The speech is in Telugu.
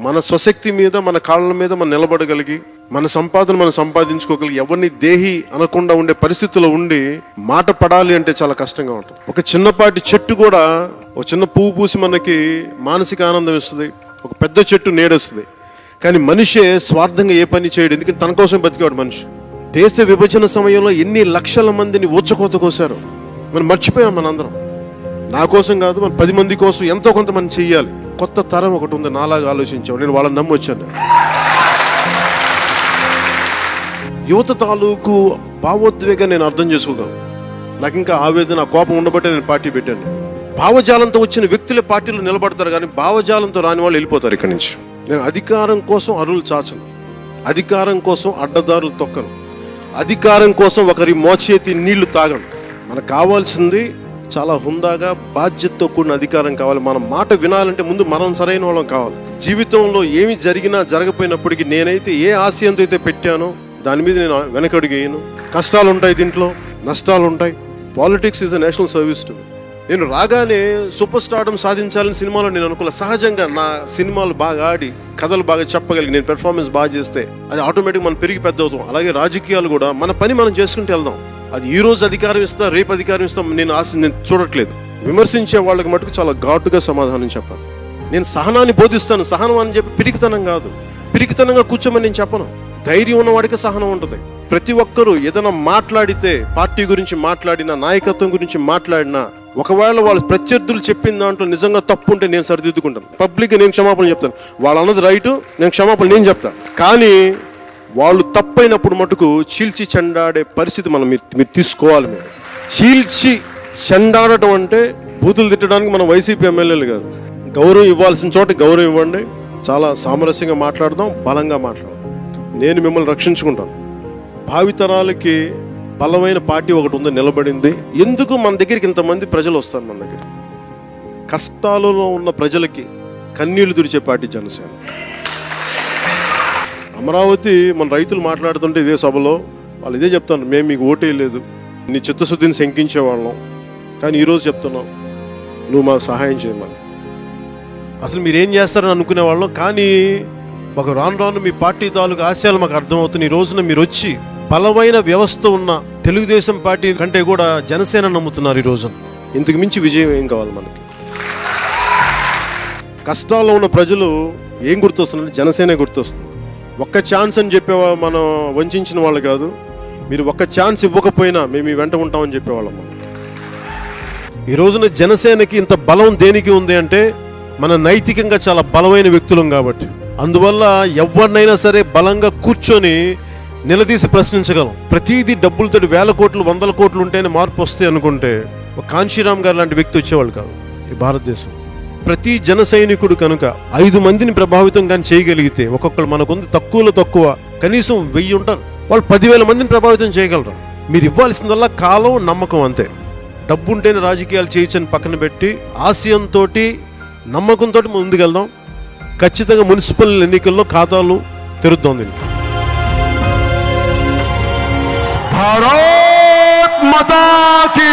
మన స్వశక్తి మీద, మన కాళ్ళ మీద మనం నిలబడగలిగి, మన సంపాదన మనం సంపాదించుకోగలిగి, ఎవరిని దేహి అనకుండా ఉండే పరిస్థితుల్లో ఉండి మాట పడాలి అంటే చాలా కష్టంగా ఉంటుంది. ఒక చిన్నపాటి చెట్టు కూడా ఒక చిన్న పువ్వు పూసి మనకి మానసిక ఆనందం ఇస్తుంది, ఒక పెద్ద చెట్టు నీడొస్తుంది. కానీ మనిషే స్వార్థంగా ఏ పని చేయడు, ఎందుకంటే తన కోసం బతికేవాడు మనిషి. దేశ విభజన సమయంలో ఎన్ని లక్షల మందిని ఊచకోత కోసారు, మనం మర్చిపోయాం. మనందరం నా కోసం కాదు, మన 10 మంది కోసం ఎంతో కొంతమంది చెయ్యాలి. కొత్త తరం ఒకటి ఉంది నాలాగా ఆలోచించావు. నేను వాళ్ళని నమ్మొచ్చాను. యువత తాలూకు భావోద్వేగాన్ని నేను అర్థం చేసుకోగలను. నాకు ఇంకా ఆవేదన, కోపం ఉండబట్టే నేను పార్టీ పెట్టాను. భావజాలంతో వచ్చిన వ్యక్తులే పార్టీలో నిలబడతారు, కానీ భావజాలంతో రాని వాళ్ళు వెళ్ళిపోతారు ఇక్కడి నుంచి. నేను అధికారం కోసం అరువులు చాచను, అధికారం కోసం అడ్డదారులు తొక్కను, అధికారం కోసం ఒకరి మోచేతి నీళ్లు తాగను. మనకు కావాల్సింది చాలా హుందాగా బాధ్యతతో కూడిన అధికారం కావాలి. మన మాట వినాలంటే ముందు మనం సరైన వాళ్ళం కావాలి. జీవితంలో ఏమి జరిగినా జరగపోయినప్పటికీ నేనైతే ఏ ఆశయంతో అయితే పెట్టానో దాని మీద నేను వెనకడుగేయను. కష్టాలు ఉంటాయి, దీంట్లో నష్టాలు ఉంటాయి. Politics is a national service to me. నేను రాగానే సూపర్ స్టార్డమ్ సాధించాలని సినిమాలో నేను అనుకోలే. సహజంగా నా సినిమాలు బాగా ఆడి, కథలు బాగా చెప్పగలిగి, నేను పెర్ఫార్మెన్స్ బాగా చేస్తే అది ఆటోమేటిక్ మనం పెరిగి పెద్ద అవుతాం. అలాగే రాజకీయాలు కూడా మన పని మనం చేసుకుంటూ వెళ్దాం. అది ఈ రోజు అధికారం ఇస్తా, రేపు అధికారం ఇస్తాం నేను చూడట్లేదు. విమర్శించే వాళ్ళకి మటుకు చాలా ఘాటుగా సమాధానం చెప్పాలి. నేను సహనాన్ని బోధిస్తాను. సహనం అని చెప్పి పిరికితనం కాదు, పిరికితనంగా కూర్చోమని నేను చెప్పను. ధైర్యం ఉన్నవాడికి సహనం ఉంటుంది. ప్రతి ఒక్కరూ ఏదైనా మాట్లాడితే, పార్టీ గురించి మాట్లాడినా, నాయకత్వం గురించి మాట్లాడినా, ఒకవేళ వాళ్ళు ప్రత్యర్థులు చెప్పిన దాంట్లో నిజంగా తప్పు ఉంటే నేను సరిదిద్దుకుంటాను. పబ్లిక్గా నేను క్షమాపణ చెప్తాను. వాళ్ళు అన్నది రైటు, నేను క్షమాపణ నేను చెప్తాను. కానీ వాళ్ళు తప్పైనప్పుడు మటుకు చీల్చి చెండాడే పరిస్థితి మీరు తీసుకోవాలి. మీరు చీల్చి చెండాడటం అంటే బూతులు తిట్టడానికి మనం వైసీపీ ఎమ్మెల్యేలు కాదు. గౌరవం ఇవ్వాల్సిన చోట గౌరవం ఇవ్వండి. చాలా సామరస్యంగా మాట్లాడదాం, బలంగా మాట్లాడదాం. నేను మిమ్మల్ని రక్షించుకుంటాను. భావితరాలకి బలమైన పార్టీ ఒకటి ఉంది, నిలబడింది. ఎందుకు మన దగ్గరికి ఇంతమంది ప్రజలు వస్తారు? మన దగ్గర కష్టాలలో ఉన్న ప్రజలకి కన్నీళ్లు తుడిచే పార్టీ జనసేన. అమరావతి మన రైతులు మాట్లాడుతుంటే ఇదే సభలో వాళ్ళు ఇదే చెప్తాను, మేము మీకు ఓటే లేదు, నీ చిత్తశుద్ధిని శంకించేవాళ్ళం, కానీ ఈరోజు చెప్తున్నాం నువ్వు మాకు సహాయం చేయమని. అసలు మీరేం చేస్తారని అనుకునేవాళ్ళం, కానీ మాకు రాను రాను మీ పార్టీ తాలూకు ఆశయాలు మాకు అర్థమవుతున్నాయి. ఈ రోజున మీరు వచ్చి బలమైన వ్యవస్థ ఉన్న తెలుగుదేశం పార్టీ కంటే కూడా జనసేన నమ్ముతున్నారు. ఈ రోజున ఇంతకు మించి విజయం ఏం కావాలి మనకి? కష్టాల్లో ఉన్న ప్రజలు ఏం గుర్తొస్తున్నారు? జనసేనే గుర్తొస్తుంది. ఒక్క ఛాన్స్ అని చెప్పేవా మనం వంచిన వాళ్ళు కాదు. మీరు ఒక్క ఛాన్స్ ఇవ్వకపోయినా మేము మీ వెంట ఉంటామని చెప్పేవాళ్ళం. మనం ఈ రోజున జనసేనకి ఇంత బలం దేనికి ఉంది అంటే మన నైతికంగా చాలా బలమైన వ్యక్తులం కాబట్టి. అందువల్ల ఎవరినైనా సరే బలంగా కూర్చొని నిలదీసి ప్రశ్నించగలం. ప్రతిదీ డబ్బులతో 1000 కోట్లు 100 కోట్లు ఉంటేనే మార్పు వస్తాయి అనుకుంటే ఒక కాంశీరామ్ గారు లాంటి వ్యక్తి వచ్చేవాళ్ళు కాదు ఈ భారతదేశం. ప్రతి జన సైనికుడు కనుక 5 మందిని ప్రభావితం కానీ చేయగలిగితే, ఒక్కొక్కరు మనకుంది తక్కువలో తక్కువ కనీసం 1000 ఉంటారు, వాళ్ళు 10,000 మందిని ప్రభావితం చేయగలరు. మీరు ఇవ్వాల్సిందల్లా కాలం, నమ్మకం, అంతే. డబ్బు ఉంటేనే రాజకీయాలు చేయొచ్చని పక్కన పెట్టి ఆశయంతో, నమ్మకంతో ముందుకెళ్దాం. ఖచ్చితంగా మున్సిపల్ ఎన్నికల్లో ఖాతాలు తెరుద్దాం. దీనికి భారత్ మాతా కీ